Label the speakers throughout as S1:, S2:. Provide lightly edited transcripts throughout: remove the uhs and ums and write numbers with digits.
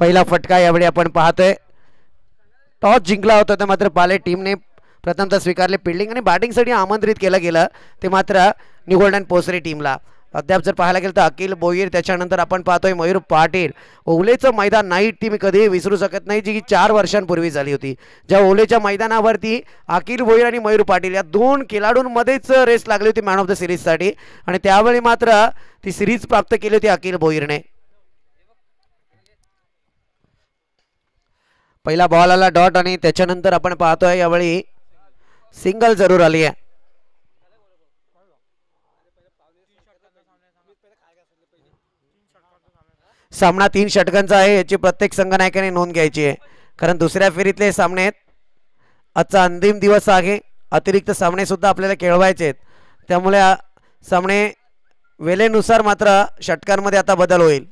S1: पहिला फटका यावेळी आपण पाहतोय. टॉस जिंकला होता तर मात्र पाले टीमने प्रथमतः स्वीकारले. फिल्डिंग आणि बॅटिंगसाठी आमंत्रित केलं गेलं ते मात्र निगोल्डन पोसरे टीमला. अद्याप जर पाहायला गेलं तर अखिल भोईर, त्याच्यानंतर आपण पाहतोय मयूर पाटील. ओवलेचं मैदान नाईट ती मी कधीही विसरू शकत नाही, जी 4 वर्षांपूर्वी झाली होती. ज्या ओवलेच्या मैदानावरती अखिल भोईर आणि मयूर पाटील या दोन खेळाडूंमध्येच रेस लागली होती मॅन ऑफ द सिरीजसाठी, आणि त्यावेळी मात्र ती सिरीज प्राप्त केली होती अखिल भोईरने. पहिला बॉल आला डॉट आणि त्याच्यानंतर आपण पाहतोय यावेळी सिंगल जरूर आली आहे. सामना 3 षटकांचा आहे, याची प्रत्येक संघनायकाने नोंद घ्यायची आहे, कारण दुसऱ्या फेरीतले सामने आहेत. आजचा अंतिम दिवस आहे, अतिरिक्त सामने सुद्धा आपल्याला खेळवायचे आहेत, त्यामुळे सामने वेळेनुसार मात्र षटकांमध्ये आता बदल होईल.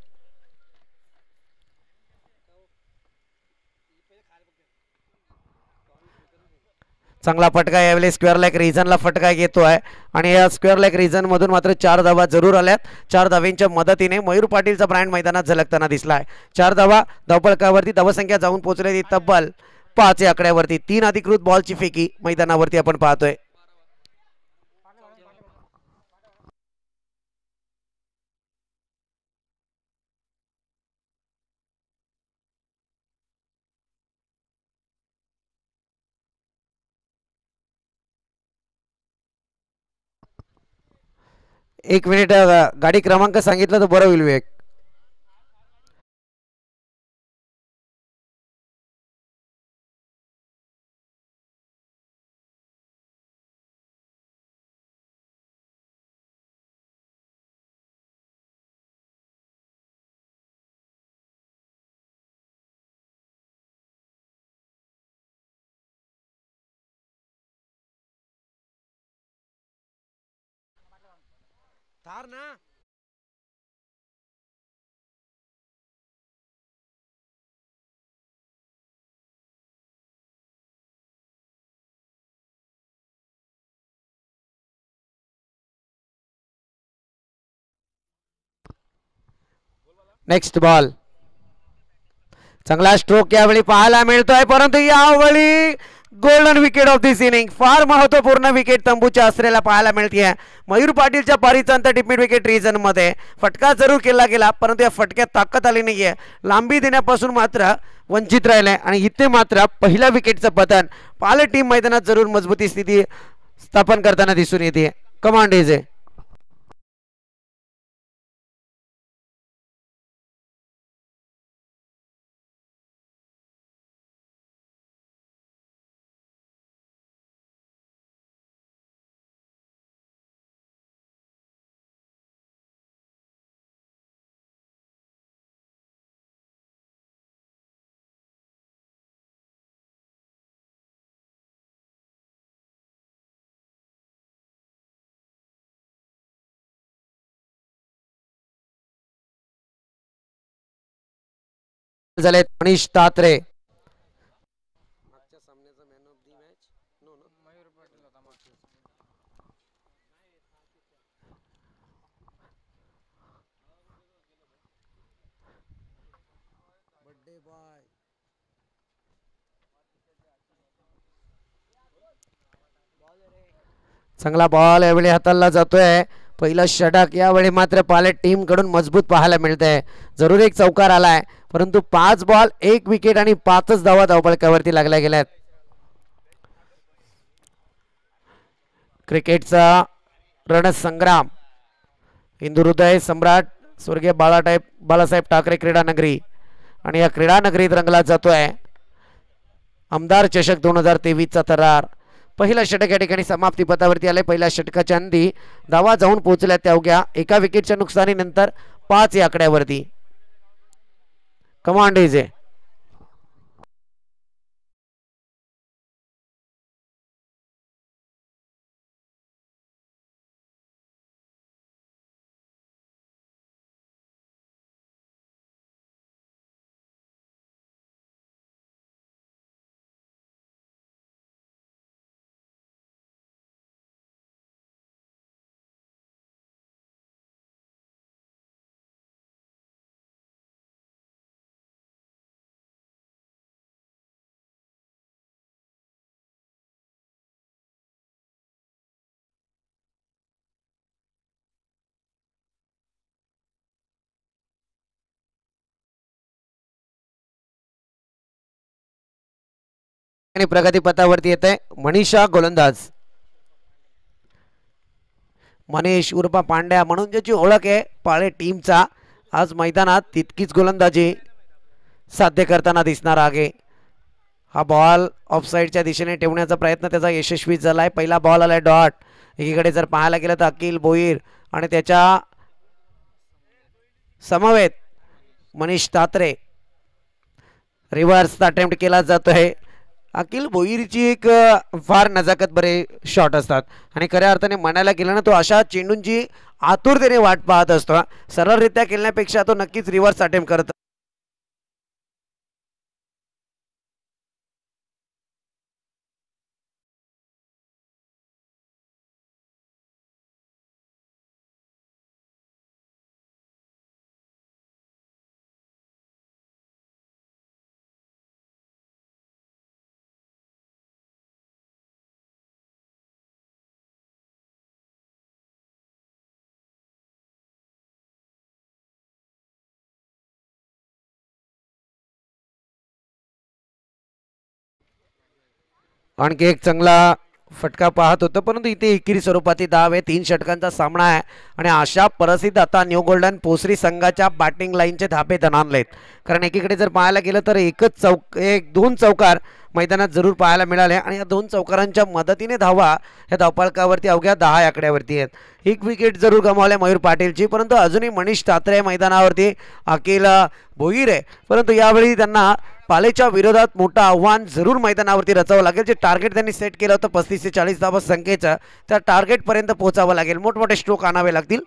S1: चांगला फटका यावेळी स्क्वेअर लेग रिजनला फटका घेतो आहे, आणि या स्क्वेअर लेग रिजन मधून मात्र 4 धावा जरूर आल्यात. 4 धाव्यांच्या मदतीने मयूर पाटीलचा ब्रँड मैदानात झलकताना दिसलाय. 4 धावा धावपळकावरती, धावसंख्या जाऊन पोहोचलेली तब्बल 5 या आकड्यावरती. 3 अधिकृत बॉलची फेकी मैदानावरती आपण पाहतोय. एक मिनिट, गाडी क्रमांक सांगितलं तर बरं होईल विवेक. Next ball. चांगला स्ट्रोक यावेळी पाहायला मिळतोय, परंतु यावेळी golden wicket of this inning. फार महत्वपूर्ण विकेट तंबूच्या आसरेला पाहायला मिळते. मयूर पाटीलच्या पारीचा अंत टिपमिट विकेट रिजन मध्ये फटका जरूर केला गेला, परंतु या फटक्यात ताकद आली नाहीये. लांबी देण्यापासून मात्र वंचित राहिले, आणि इथे मात्र पहिल्या विकेटचं पतन. पाल टीम मैदानात जरूर मजबूती स्थिती स्थापन करताना दिसून येते. Command is a. झाले मनीष तात्रे. चांगला बॉल यावेळी हाताळला जातोय. पहिला षटक यावेळी मात्र पाले टीम कडून मजबूत पाहायला मिळतंय. जरूर एक चौकार आलाय, परंतु 5 बॉल 1 विकेट आणि 5च धावा धावपळकावरती लागल्या गेल्यात. क्रिकेटचा रणसंग्राम हिंदुहृदय सम्राट स्वर्गीय बाळासाहेब ठाकरे क्रीडा नगरी, आणि या क्रीडा नगरीत रंगला जातोय आमदार चषक 2023 चा थरार. पहिला षटक या ठिकाणी समाप्ती पथावरती आले. पहिल्या षटकाच्या अंती धावा जाऊन पोहोचल्या त्या अवघ्या 1 विकेटच्या नुकसानीनंतर 5 या आकड्यावरती. Command is a. आणि प्रगतीपथावरती येत आहे मनीषा गोलंदाज. मनीष उर्फा पांड्या म्हणून ज्याची ओळख आहे पाळे टीमचा, आज मैदानात तितकीच गोलंदाजी साध्य करताना दिसणार आहे. हा बॉल ऑफसाईडच्या दिशेने ठेवण्याचा प्रयत्न त्याचा यशस्वी झालाय. पहिला बॉल आलाय डॉट. एकीकडे जर पाहायला गेलं तर अखिल भोईर आणि त्याच्या समवेत मनीष तात्रे. रिव्हर्स अटेम्प्ट केला जातोय. अखिल भोईरची एक फार नजाकत बरे शॉट असतात आणि खऱ्या अर्थाने म्हणायला गेलं ना तो अशा चेंडूंची आतुरतेने वाट पाहत असतो. सरळरित्या खेळण्यापेक्षा तो नक्कीच रिव्हर्स अटेम्प्ट करत. आणखी एक चांगला फटका पाहत होतं परंतु इथे एकेरी स्वरूपातील धाव आहे. 3 षटकांचा सामना आहे आणि अशा परिस्थितीत आता न्यू गोल्डन पोसरी संघाच्या बॅटिंग लाईनचे धापे दणाणलेत. कारण एकीकडे जर पाहायला गेलं तर दोन चौकार मैदानात जरूर पाहायला मिळाले आणि या 2 चौकारांच्या मदतीने धावा या धावफलकावरती अवघ्या 10 आकड्यावरती आहेत. एक विकेट जरूर गमावल्या मयूर पाटीलची परंतु अजूनही मनीष तात्रे मैदानावरती, अखिल भोईर आहे परंतु यावेळी त्यांना पालेच्या विरोधात मोठं आव्हान जरूर मैदानावरती रचावं लागेल. जे टार्गेट त्यांनी सेट केलं होतं 35 ते 40 धावा संख्येचं त्या टार्गेटपर्यंत पोहोचावं लागेल. मोठमोठे स्ट्रोक आणावे लागतील.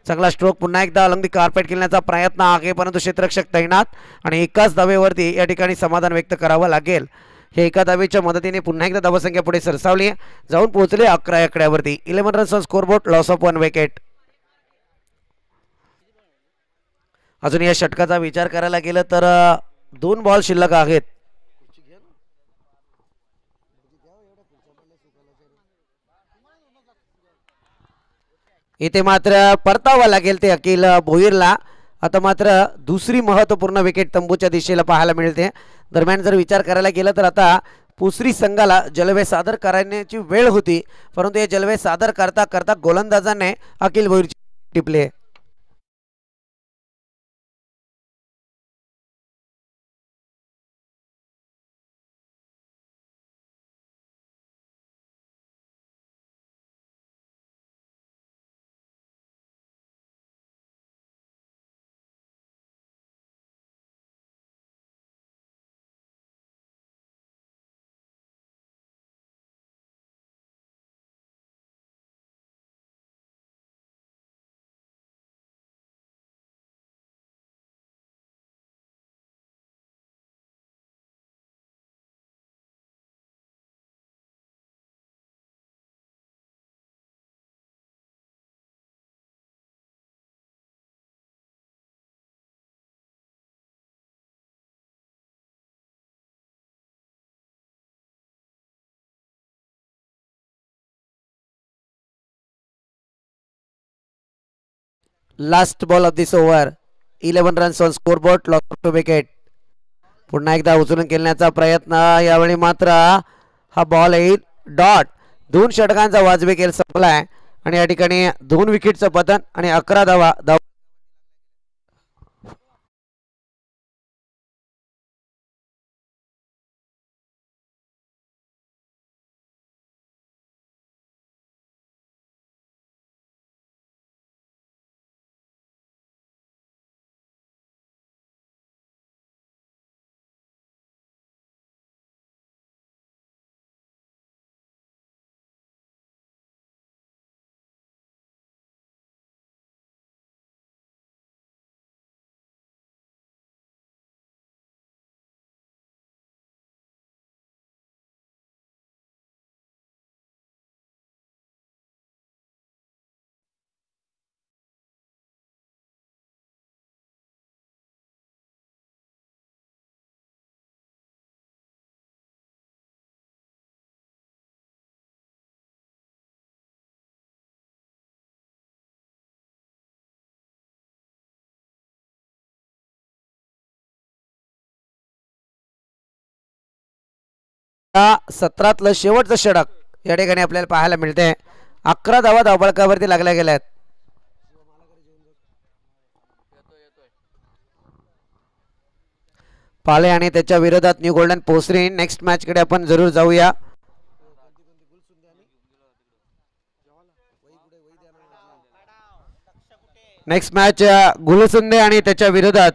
S1: चांगला स्ट्रोक पुन्हा एकदा अलंगी कार्पेट खेळण्याचा प्रयत्न आहे परंतु क्षेत्ररक्षक तैनात आणि एकाच धावेवरती या ठिकाणी समाधान व्यक्त करावं लागेल. हे एका धावेच्या मदतीने पुन्हा एकदा धावसंख्या पुढे सरसावली जाऊन पोहोचले 11 आकड्यावरती. 11 runs on scoreboard, loss of 1 wicket. अजून या षटकाचा विचार करायला गेलं तर 2 बॉल शिल्लक आहेत. इथे मात्र परतावा लागेल ते अखिल भोईरला. आता मात्र दुसरी महत्त्वपूर्ण विकेट तंबूच्या दिशेला पाहायला मिळते. दरम्यान जर विचार करायला गेलं तर आता पुसरी संघाला जलवे सादर करण्याची वेळ होती परंतु हे जलवे सादर करता करता गोलंदाजाने अखिल भोईरची टिपले. Last ball of this over. 11 runs on scoreboard, loss of 2 wicket. पुन्हा एकदा उचलून खेळण्याचा प्रयत्न. यावेळी मात्र हा बॉल येईल डॉट. 2 षटकांचा वाजवी खेळ संपलाय आणि या ठिकाणी 2 विकेटचं पतन आणि 11 धावा या सत्रातलं शेवटचं षटक या ठिकाणी आपल्याला पाहायला मिळते. 11 धावा धावफलकावरती लागल्या गेल्या आहेत. पाले आणि त्याच्या विरोधात new golden Posari. Next match कडे आपण जरूर जाऊया. नेक्स्ट मॅच गुलसुंदे आणि त्याच्या विरोधात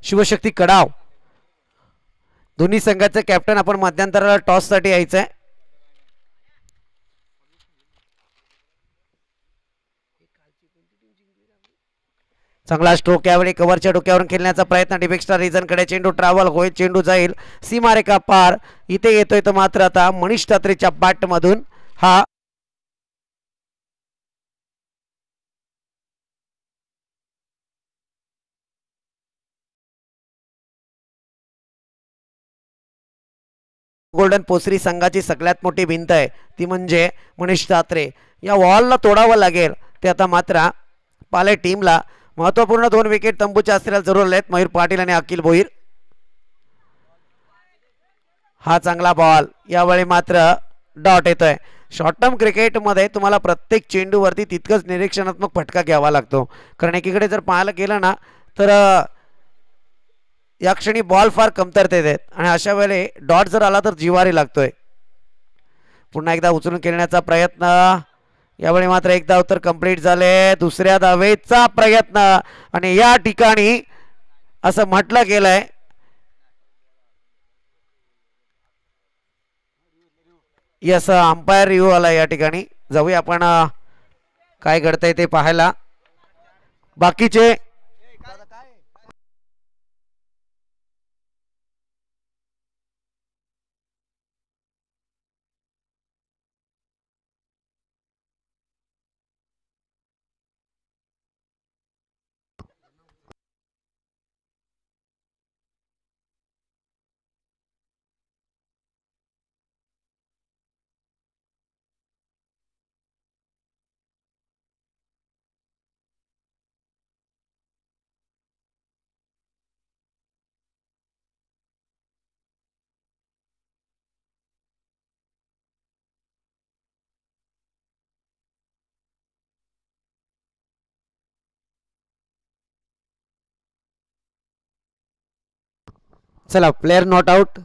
S1: शिवशक्ती कडाव. दोन्ही संघाचे कॅप्टन आपण मध्यंतराला टॉस साठी यायचंय. चांगला स्ट्रोक यावेळी कव्हरच्या डोक्यावरून खेळण्याचा प्रयत्न. डिफेक्स्टर रिझन कडे चेंडू ट्रॅव्हल होईल. चेंडू जाईल सीमारेखा पार. इथे येतोय तर मात्र आता मनीष ठात्रेच्या बॅट मधून हा गोल्डन पोसरी संघाची सगळ्यात मोठी भिंत आहे ती म्हणजे मनीष ठात्रे. या वॉलला तोडावं लागेल. ते आता मात्र पाले टीमला महत्वपूर्ण 2 विकेट तंबूच्या अस्त्राला जरूर आहेत. मयूर पाटील आणि अखिल भोईर. हा चांगला बॉल. यावेळी मात्र डॉट येतोय. शॉर्ट टर्म क्रिकेटमध्ये तुम्हाला प्रत्येक चेंडूवरती तितकंच निरीक्षणात्मक फटका घ्यावा लागतो. कारण एकीकडे जर पाहायला गेलं ना तर या क्षणी बॉल फार कमतरतेत आहेत आणि अशा वेळी डॉट जर आला तर जिवारी लागतोय. पुन्हा एकदा उचलून खेळण्याचा प्रयत्न. यावेळी मात्र एक धाव तर कंप्लीट झाले. दुसऱ्या धावेचा प्रयत्न आणि या ठिकाणी असं म्हटलं गेलंय यस अंपायर रिव्ह्यू आला या ठिकाणी. जाऊया आपण काय घडतंय ते पाहायला. बाकीचे चला प्लेयर नॉट आउट.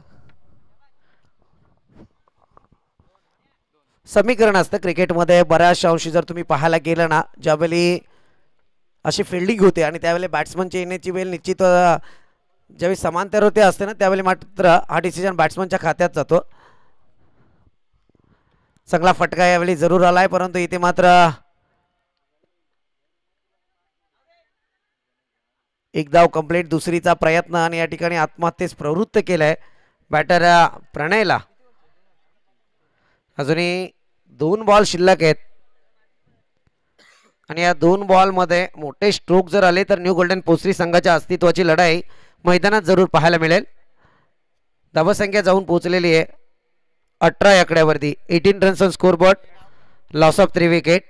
S1: समीकरण असतं क्रिकेटमध्ये बऱ्याचशा अंशी. जर तुम्ही पाहायला गेलं ना ज्यावेळी अशी फिल्डिंग होते आणि त्यावेळी बॅट्समनची येण्याची वेळ निश्चित ज्यावेळी समांतर होते असते ना त्यावेळी मात्र हा डिसिजन बॅट्समनच्या खात्यात जातो. चांगला फटका यावेळी जरूर आलाय परंतु इथे मात्र एक धाव कंप्लीट. दुसरीचा प्रयत्न आणि या ठिकाणी आत्महत्येस प्रवृत्त केलाय बॅटर प्रणयला. अजूनही 2 बॉल शिल्लक आहेत आणि या 2 बॉलमध्ये मोठे स्ट्रोक जर आले तर न्यू गोल्डन पोसरी संघाच्या अस्तित्वाची लढाई मैदानात जरूर पाहायला मिळेल. धावसंख्या जाऊन पोहोचलेली आहे 18 आकड्यावरती. 18 runs on scoreboard. Loss of 3 wicket.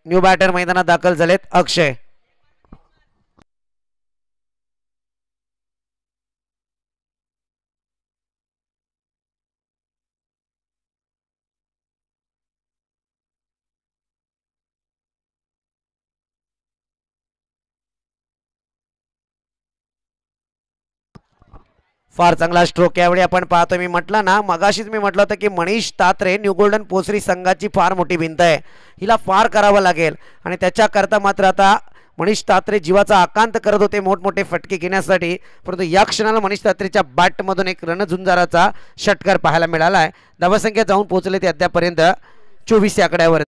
S1: New batter मैदानात दाखल झालेत अक्षय. फार चांगला स्ट्रोक यावेळी आपण पाहतो. मी म्हटलं ना मगाशीच मी म्हटलं होतं की मनीष ठात्रे न्यू गोल्डन पोसरी संघाची फार मोठी भिंत आहे. हिला फार करावं लागेल आणि त्याच्याकरता मात्र आता मनीष ठात्रे जीवाचा आकांत करत होते मोठमोठे फटके घेण्यासाठी. परंतु या क्षणाला मनीष ठात्रेच्या बॅटमधून एक रणझुंजाराचा षटकार पाहायला मिळाला आहे. धावसंख्या जाऊन पोहोचले ते अद्यापर्यंत 24 आकड्यावर.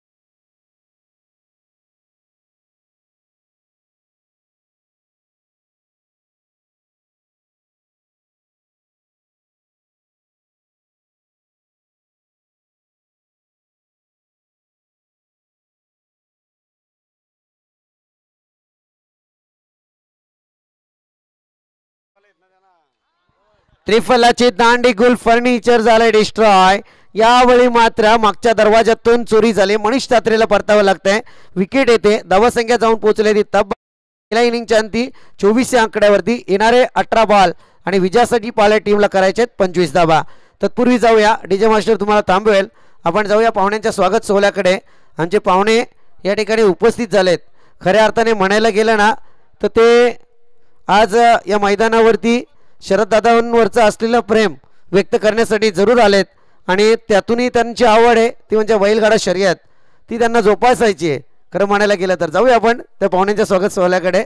S1: त्रिफलाची दांडी गुल फर्निचर झाले डिस्ट्रॉय. यावेळी मात्र मागच्या दरवाजातून चोरी झाली. मनीष ठात्रेला परतावं लागतंय. विकेट येते. धावसंख्या जाऊन पोहोचलेली तब्बल इनिंगच्या अंती 24 आकड्यावरती. येणारे 18 बॉल आणि विजयासाठी पाल्या टीमला करायचे आहेत 25 धावा. तत्पूर्वी जाऊया, डीजे मास्टर तुम्हाला थांबवेल, आपण जाऊया पाहुण्यांच्या स्वागत सोहळ्याकडे. आमचे पाहुणे या ठिकाणी उपस्थित झालेत. खऱ्या अर्थाने म्हणायला गेलं ना तर ते आज या मैदानावरती शरददादांवरचं असलेलं प्रेम व्यक्त करण्यासाठी जरूर आलेत आणि त्यातूनही त्यांची आवड आहे ती म्हणजे बैलगाडा शर्यत, ती त्यांना जोपासायची आहे खरं म्हणायला गेलं तर. जाऊया आपण त्या पाहुण्यांच्या स्वागत सोहळ्याकडे.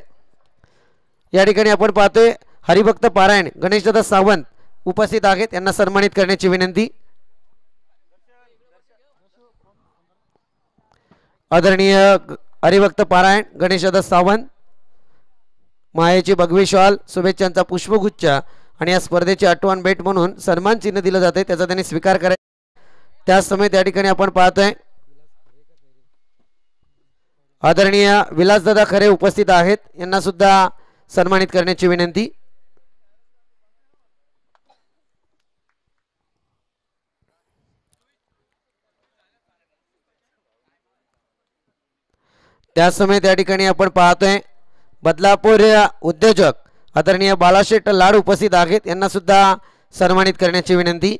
S1: या ठिकाणी आपण पाहतोय हरिभक्त पारायण गणेशदादा सावंत उपस्थित आहेत, यांना सन्मानित करण्याची विनंती. आदरणीय हरिभक्त पारायण गणेशदादा सावंत मायेची भगवी शॉल, शुभेच्छांचा पुष्पगुच्छ आणि या स्पर्धेची आठवण भेट म्हणून सन्मान चिन्ह दिलं जाते, त्याचा त्यांनी स्वीकार करायचा. त्याच समय त्या ठिकाणी आपण पाहतोय आदरणीय विलासदादा खरे उपस्थित आहेत, यांना सुद्धा सन्मानित करण्याची विनंती. त्याच समय त्या ठिकाणी आपण पाहतोय बदलापूर उद्योजक आदरणीय बाळाशेठ लाड उपस्थित आहेत, यांना सुद्धा सन्मानित करण्याची विनंती.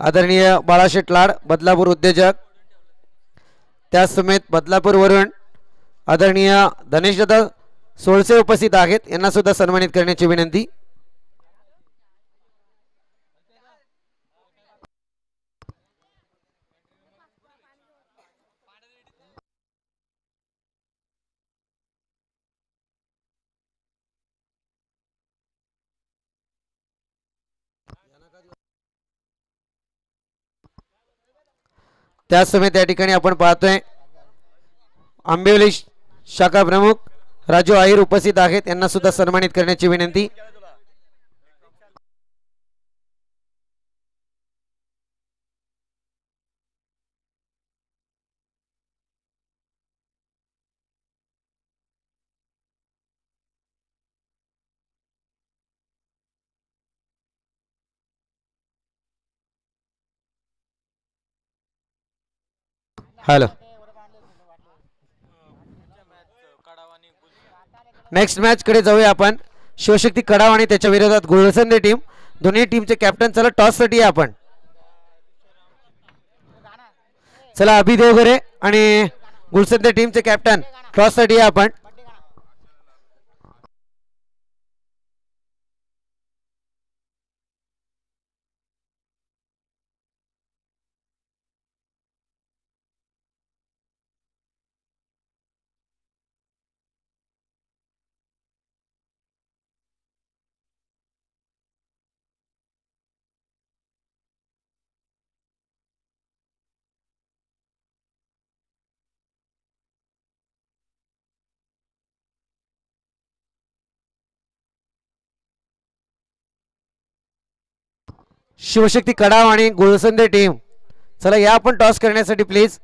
S1: आदरणीय बाळाशेठ लाड बदलापूर उद्योजक, त्याच समेत बदलापूर वरून आदरणीय धनेशदादा सोळसे उपस्थित आहेत, यांना सुद्धा सन्मानित करण्याची विनंती. त्याच समय त्या ठिकाणी आपण पाहतोय आंबिवली शाखा प्रमुख राजू आहिर उपस्थित आहेत, यांना सुद्धा सन्मानित करण्याची विनंती. हॅलो, नेक्स्ट मॅच कडे जाऊया आपण. शिवशक्ती कडाव आणि त्याच्या विरोधात गुळसंदे टीम, दोन्ही टीमचे कॅप्टन. चला टॉस साठी आपण, चला अभि देवगरे आणि गुळसंदे टीमचे कॅप्टन टॉस साठी आपण. शिवशक्ती कडाव आणि गुळसंदे टीम, चला या आपण टॉस करण्यासाठी प्लीज.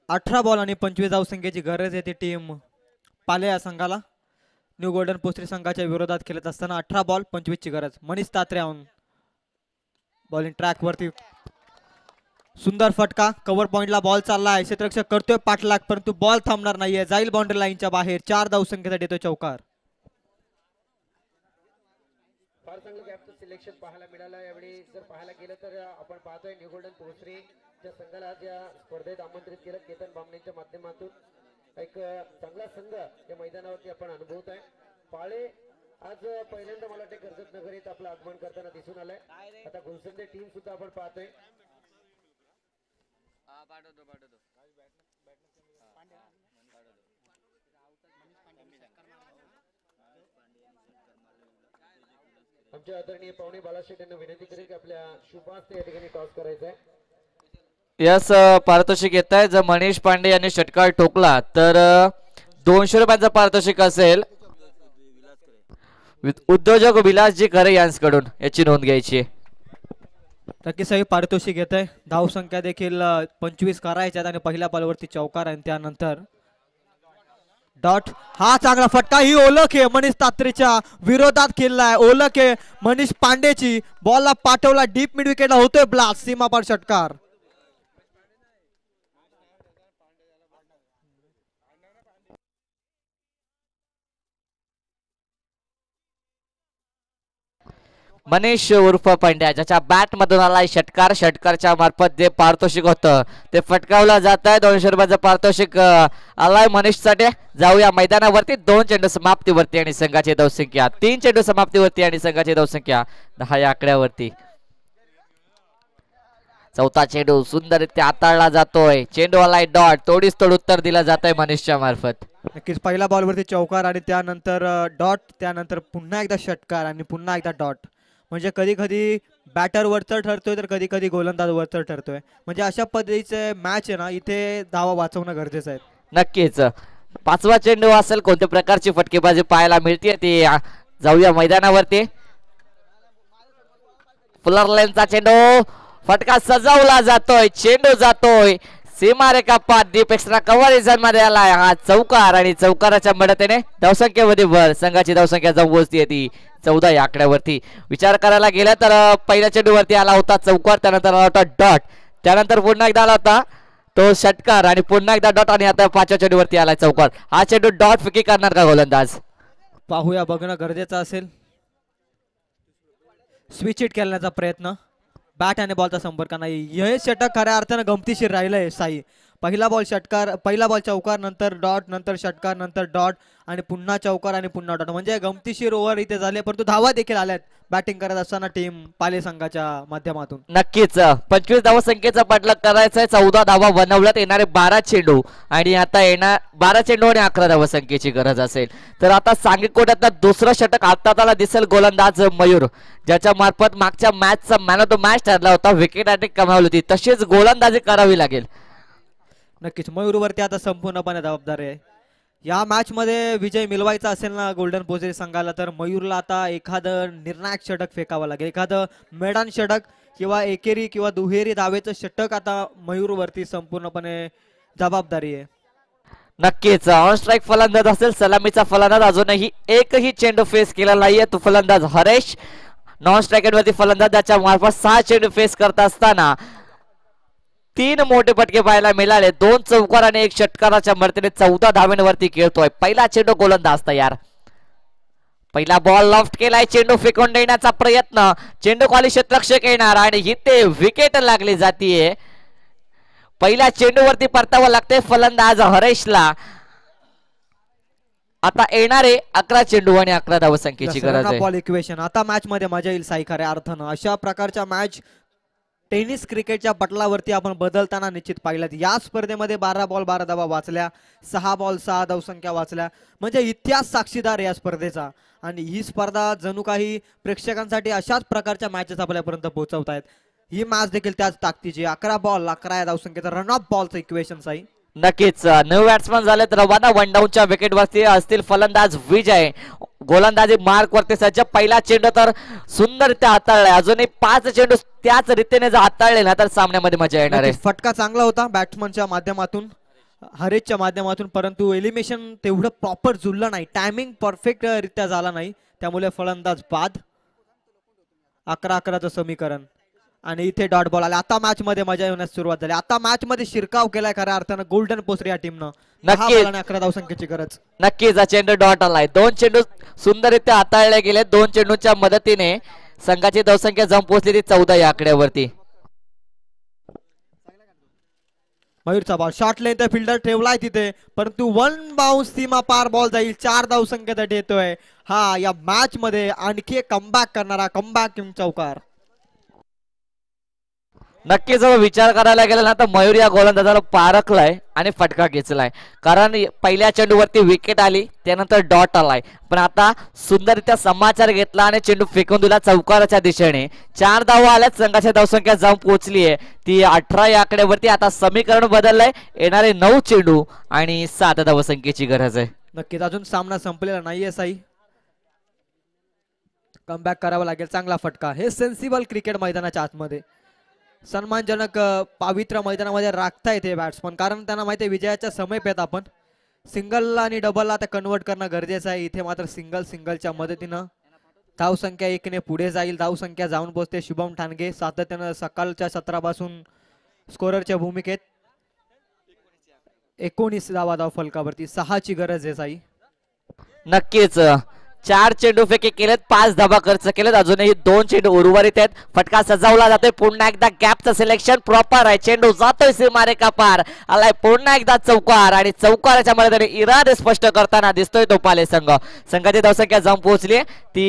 S2: 18 बॉल आणि 25 धावसंख्येची गरज आहे ती टीम पाले या संघाला. न्यू गोल्डन पोस्टरी संघाच्या विरोधात खेळत असताना 18 बॉल 25 ची गरज. मनीष तात्रे ऑन बॉलिंग ट्रॅक वरती. सुंदर फटका. कव्हर पॉइंटला बॉल चाललाय. क्षेत्ररक्षक करतोय पाठलाग परंतु बॉल थांबणार नाहीये. जाईल बाउंड्री लाईनच्या बाहेर. 4 धावसंख्येसाठी तो चौकार.
S1: फार चांगलं गॅपचं सिलेक्शन पाहायला मिळालं यावेळी. जर पाहायला गेलं तर आपण पाहतोय न्यू गोल्डन पोस्टरी च्या संघाला आज या स्पर्धेत आमंत्रित केलं केतन बामणेंच्या माध्यमातून. एक चांगला संघ या मैदानावरती आपण अनुभवत आहे. पाळे आज पहिल्यांदा मला वाटते कर्जत नगरीत आपलं आगमन करताना दिसून आलंय. आता गुलसंदे टीम सुद्धा आपण पाहतोय. आमच्या आदरणीय पाहुणे बालाशेठ यांना विनंती करेल की आपल्या शुभास्ते या ठिकाणी टॉस करायचा आहे.
S3: यस पारितोषिक येत आहे. जर मनीष पांडे यांनी षटकार ठोकला तर 200 रुपयांचा पारितोषिक असेल. उद्योजक विलासजी खरे यांच्याकडून याची नोंद घ्यायची.
S2: नक्कीच हे पारितोषिक येत आहे. धावसंख्या देखील 25 करायच्यात आणि पहिल्या बॉलवरती चौकार आणि त्यानंतर डॉट. हा चांगला फटका. ही ओळख आहे मनीष तात्रेच्या विरोधात खेळलाय. ओळख आहे मनीष पांडेची. बॉलला पाठवला डीप मिड विकेटला होतोय ब्लास्ट. सीमापार षटकार.
S3: मनीष उर्फ पांड्या ज्याच्या बॅट मधून आलाय षटकार. षटकारच्या मार्फत जे पारितोषिक होतं ते फटकावलं जात आहे. 200 रुपयाचं पारितोषिक आलाय मनीषसाठी. जाऊया मैदानावरती. 2 चेंडू समाप्तीवरती आणि संघाची धावसंख्या 3 चेंडू समाप्तीवरती आणि संघाची धावसंख्या 10 या आकड्यावरती. चौथा चेंडू सुंदररित्या हाताळला जातोय. चेंडू आलाय डॉट. तोडीस तोड उत्तर दिलं जात आहे मनीषच्या मार्फत.
S2: नक्कीच पहिल्या बॉलवरती चौकार आणि त्यानंतर डॉट. त्यानंतर पुन्हा एकदा षटकार आणि पुन्हा एकदा डॉट. म्हणजे कधी कधी बॅटर वरचढ ठरतोय तर कधी कधी गोलंदाज वरचढ ठरतोय. म्हणजे अशा पद्धतीचे मॅच आहे ना. इथे धावा वाचवणं गरजेचं आहे.
S3: नक्कीच. 5वा चेंडू असेल. कोणत्या प्रकारची फटकेबाजी पाहायला मिळते ती जाऊया मैदानावरती. फुलर लाईनचा चेंडू. फटका सजवला जातोय. चेंडू जातोय सीमारेखा पार. डीप एक्स्ट्रा कव्हर मध्ये आलाय. हा चौकार आणि चौकाराच्या मदतीने धावसंख्येमध्ये भर. संघाची धावसंख्या जाऊन पोहोचते ती 14 या आकड्यावरती. विचार करायला गेला तर पहिल्या चेंडूवरती आला होता चौकार. त्यानंतर आला होता डॉट. त्यानंतर पुन्हा एकदा आला होता तो षटकार आणि पुन्हा एकदा डॉट आणि आता 5व्या चेंडूवरती आलाय चौकार. हा चेंडू डॉट फिकी करणार का गोलंदाज?
S2: पाहूया. बघणं गरजेचं असेल. स्विच इट करण्याचा प्रयत्न. बॅट आणि बॉलचा संपर्क नाही. हे षटक खऱ्या अर्थानं गमतीशीर राहिलंय साई. पहिला बॉल षटकार. पहिला बॉल चौकार नंतर डॉट नंतर षटकार नंतर डॉट आणि पुन्हा चौकार आणि पुन्हा डॉट. म्हणजे गमतीशीर ओव्हर इथे झाले. परंतु धावा देखील आल्यात बॅटिंग करत असताना टीम पाले संघाच्या माध्यमातून.
S3: नक्कीच 25 धावसंख्येचा पाठलाग करायचा आहे. 14 धावा बनवल्यात. येणारे 12 चेंडू आणि आता येणार 12 चेंडू आणि 11 धावसंख्येची गरज असेल. तर आता सांगीकोट्यातलं दुसरं षटक हाताला दिसेल गोलंदाज मयूर ज्याच्या मार्फत मागच्या मॅचचा मॅन ऑफ द मॅच ठरला होता. विकेट अटॅक कमावली होती. तशीच गोलंदाजी करावी लागेल.
S2: नक्कीच मयूरवरती आता संपूर्णपणे जबाबदारी आहे. या मॅच मध्ये विजय मिळवायचा असेल ना गोल्डन पोस्टरी संघाला तर मयूरला आता एखादं निर्णायक षटक फेकावं लागेल. एखादं मैदान षटक किंवा एकेरी किंवा दुहेरी धावेचं षटक आता मयूरवरती संपूर्णपणे जबाबदारी आहे.
S3: नक्कीच ऑन स्ट्राईक फलंदाज असेल. सलामीचा फलंदाज अजूनही एकही चेंडू फेस केला नाहीये. तो फलंदाज हरेश. नॉन स्ट्रायकर वरती फलंदाज त्याच्या मार्फत 6 चेंडू फेस करत असताना 3 मोठे फटके पाहायला मिळाले. 2 चौकार आणि 1 षटकाराच्या मदतीने 14 धावांवरती खेळतोय. पहिला चेंडू गोलंदाज तयार. पहिला बॉल लॉफ्ट केलाय. चेंडू फेकून देण्याचा प्रयत्न. चेंडू खाली क्षेत्ररक्षक येणार आणि इथे विकेट लागली जातीये. पहिल्या चेंडूवरती परतावं लागते फलंदाज हरेशला. आता येणारे 11 चेंडू आणि 11 धावसंख्येची गरज आहे.
S2: Ball equation. आता मॅच मध्ये मजा येईल साई खऱ्या अर्थानं. अशा प्रकारच्या मॅच टेनिस क्रिकेटच्या पटलावरती आपण बदलताना निश्चित पाहिल्यात. या स्पर्धेमध्ये 12 बॉल 12 धावा वाचल्या. 6 बॉल 6 धावसंख्या वाचल्या. म्हणजे इतिहास साक्षीदार या स्पर्धेचा. आणि ही स्पर्धा जणू काही प्रेक्षकांसाठी अशाच प्रकारच्या मॅचेस आपल्यापर्यंत पोहोचवतायत. ही मॅच देखील त्याच ताकदीची. 11 बॉल 11 या धावसंख्येचा रन ऑफ बॉलचं इक्वेशन साई.
S3: नक्कीच न्यू बॅट्समन झाले तर रवाना वन डाऊनच्या विकेटवरती असतील फलंदाज विजय. गोलंदाजी मार्क वरती सज्ज. पहिला चेंडू तर सुंदररित्या हाताळलाय. अजूनही 5 चेंडू त्याच रीतीने जर हाताळले ना तर सामन्यामध्ये मजा येणार आहे.
S2: फटका चांगला होता बॅट्समनच्या माध्यमातून. हरेशच्या माध्यमातून, परंतु एलिमिनेशन तेवढं प्रॉपर जुळलं नाही, टायमिंग परफेक्ट रित्या झाला नाही, त्यामुळे फलंदाज बाद. 11-11चं समीकरण आणि इथे डॉट बॉल आला. आता मॅच मध्ये मजा येण्यास सुरुवात झाली. आता मॅच मध्ये शिरकाव केलाय खऱ्या अर्थानं गोल्डन पोस्ट या टीमनं. 11 धावसंख्येची गरज.
S3: नक्कीच हा चेंडू डॉट आलाय. 2 चेंडू सुंदररित्या हाताळले गेले. 2 चेंडूच्या मदतीने संघाची धावसंख्या जाऊन पोहोचली ती 14 या आकड्यावरती.
S2: मयूरचा बॉल शॉर्ट लेंथ फिल्डर ठेवलाय तिथे, परंतु 1 बाउन्स सीमा पार बॉल जाईल. 4 धावसंख्येसाठी येतोय हा या मॅच मध्ये आणखी एक कमबॅक करणारा कमबॅक चौकार.
S3: नक्कीच जर विचार करायला गेला ना तर मयूर या गोलंदाजाला पारखलाय आणि फटका घेचलाय. कारण पहिल्या चेंडूवरती विकेट आली, त्यानंतर डॉट आलाय, पण आता सुंदररित्या समाचार घेतला आणि चेंडू फेकून दिला चौकाराच्या दिशेने. 4 धावा आल्यात. संघाची धावसंख्या जाऊन पोहोचली आहे ती 18 या आकड्यावरती. आता समीकरण बदललंय. येणारे 9 चेंडू आणि 7 धावसंख्येची गरज आहे.
S2: नक्कीच अजून सामना संपलेला नाहीये साई. कमबॅक करावा लागेल. चांगला फटका. हे सेन्सिबल क्रिकेट मैदानाच्या आतमध्ये सन्मानजनक पवित्र मैदानामध्ये राखता येते बॅट्समन, कारण त्यांना माहिती आहे विजयाच्या समीप आहेत आपण. सिंगल आणि डबलला ते कन्वर्ट करणं गरजेचं आहे. इथे मात्र सिंगलच्या मदतीनं धावसंख्या 1 पुढे जाईल. धावसंख्या जाऊन पोहोचते. शुभम ठाणगे सातत्यानं सकाळच्या सत्रापासून स्कोररच्या भूमिकेत. 19 धाव फलकावरती. 6ची गरज आहे साई.
S3: नक्कीच 4 चेंडू फेके केलेत, 5 धावा खर्च केलेत. अजूनही 2 चेंडू उर्वरित आहेत. फटका सजावला जातोय. पुन्हा एकदा गॅपचं सिलेक्शन प्रॉपर आहे. चेंडू जातोय सीमारेखा पार. आलाय पुन्हा एकदा चौकार आणि चौकाराच्या मदतीने इरादे स्पष्ट करताना दिसतोय तो पाले संघ. संघाची धावसंख्या जाऊन पोहोचली ती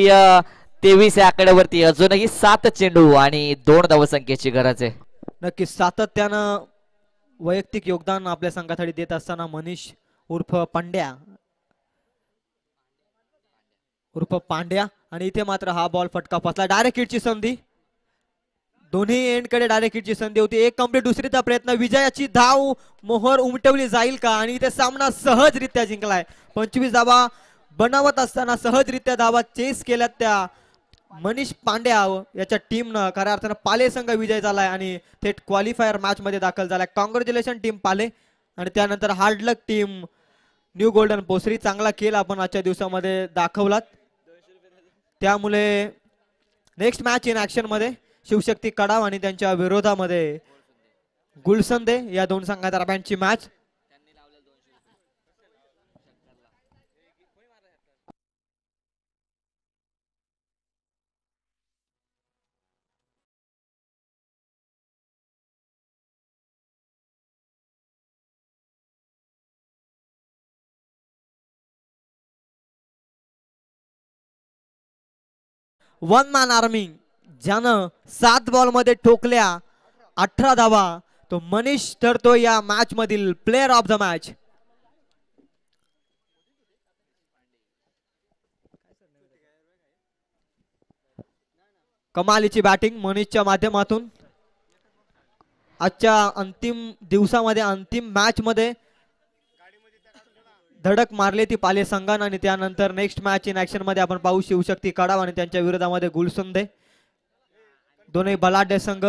S3: 23 या आकड्यावरती. अजूनही 7 चेंडू आणि 2 धावसंख्येची गरज आहे.
S2: नक्कीच सातत्यानं वैयक्तिक योगदान आपल्या संघासाठी देत असताना मनीष उर्फ पांड्या आणि इथे मात्र हा बॉल फटका फसला. डायरेक्ट हिटची संधी. दोन्ही एंडकडे डायरेक्ट हिटची संधी होती. एक कंप्लीट. दुसरीचा प्रयत्न. विजयाची धाव मोहर उमटवली जाईल का? आणि इथे सामना सहजरित्या जिंकलाय. 25 धावा बनवत असताना सहजरित्या धावा चेस केल्यात त्या मनीष पांड्या याच्या टीमनं. खऱ्या अर्थानं पाले संघ विजय झालाय आणि थेट क्वालिफायर मॅच मध्ये दाखल झालाय. कॉंग्रॅच्युलेशन टीम पाले. आणि त्यानंतर हार्ड लक टीम न्यू गोल्डन पोसरी. चांगला खेळ आपण आजच्या दिवसामध्ये दाखवलात. त्यामुळे नेक्स्ट मॅच इन ऍक्शन मध्ये शिवशक्ती कडाव आणि त्यांच्या विरोधामध्ये गुलसंदे या 2 संघादरम्यानची मॅच. वन मॅन आर्मी ज्यानं 7 बॉल मध्ये ठोकल्या 18 धावा, तो मनीष ठरतो या मॅच मधील प्लेअर ऑफ द मॅच. कमालीची बॅटिंग मनीषच्या माध्यमातून. आजच्या अंतिम दिवसामध्ये अंतिम मॅच मध्ये धडक मारली ती पाले संघानं. आणि त्यानंतर नेक्स्ट मॅच इन ऍक्शन मध्ये आपण पाहू शिवशक्ती कडाव आणि त्यांच्या विरोधामध्ये गुलसंदे. दोन्ही बलाढ्य संघ.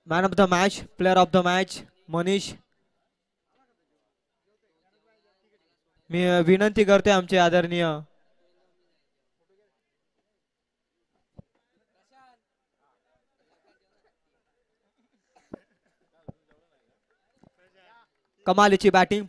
S2: Man of the match, player of the match Manish. मी विनंती करते आमचे आदरणीय कमालीची बॅटिंग.